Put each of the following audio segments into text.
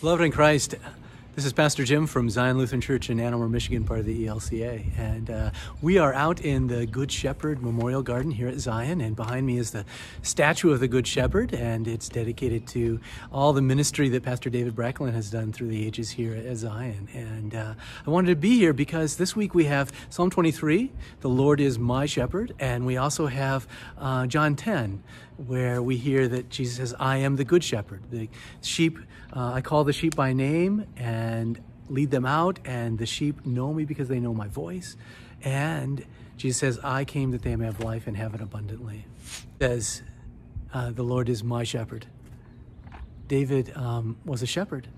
Beloved in Christ, this is Pastor Jim from Zion Lutheran Church in Ann Arbor, Michigan, part of the ELCA. And we are out in the Good Shepherd Memorial Garden here at Zion. And behind me is the statue of the Good Shepherd. And it's dedicated to all the ministry that Pastor David Bracklin has done through the ages here at Zion. And I wanted to be here because this week we have Psalm 23, the Lord is my shepherd. And we also have John 10, where we hear that Jesus says, I am the good shepherd. The sheep, I call the sheep by name and lead them out, and the sheep know me because they know my voice. And Jesus says, I came that they may have life and have it abundantly. Says, the Lord is my shepherd. David was a shepherd.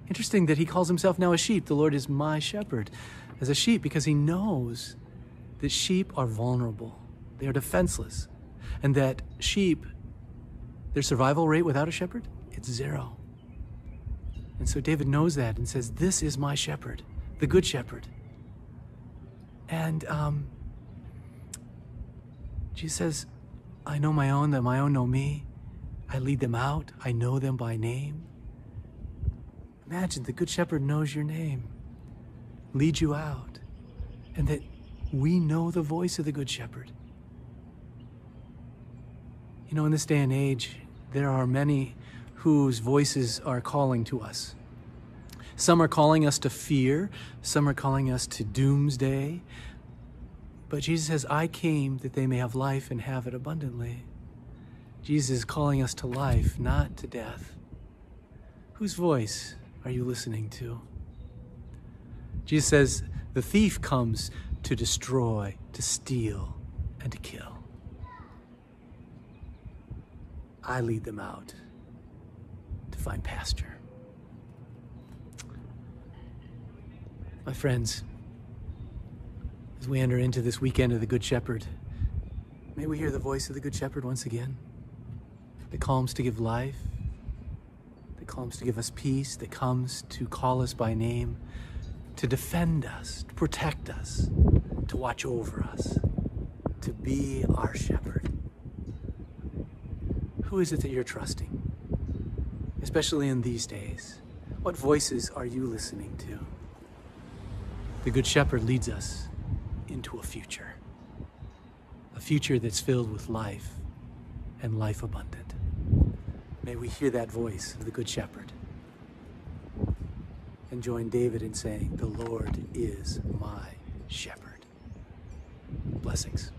Interesting that he calls himself now a sheep. The Lord is my shepherd as a sheep because he knows that sheep are vulnerable. They are defenseless. And that sheep, their survival rate without a shepherd, it's 0. And so David knows that and says, this is my shepherd, the good shepherd. And Jesus says, I know my own, that my own know me. I lead them out. I know them by name. Imagine the good shepherd knows your name, leads you out, and that we know the voice of the good shepherd. You know, in this day and age, there are many whose voices are calling to us. Some are calling us to fear. Some are calling us to doomsday. But Jesus says, I came that they may have life and have it abundantly. Jesus is calling us to life, not to death. Whose voice are you listening to? Jesus says, the thief comes to destroy, to steal, and to kill. I lead them out to find pasture. My friends, as we enter into this weekend of the Good Shepherd, may we hear the voice of the Good Shepherd once again, that comes to give life, that comes to give us peace, that comes to call us by name, to defend us, to protect us, to watch over us, to be our shepherd. Who is it that you're trusting? Especially in these days. What voices are you listening to? The Good Shepherd leads us into a future that's filled with life and life abundant. May we hear that voice of the Good Shepherd and join David in saying, the Lord is my shepherd. Blessings.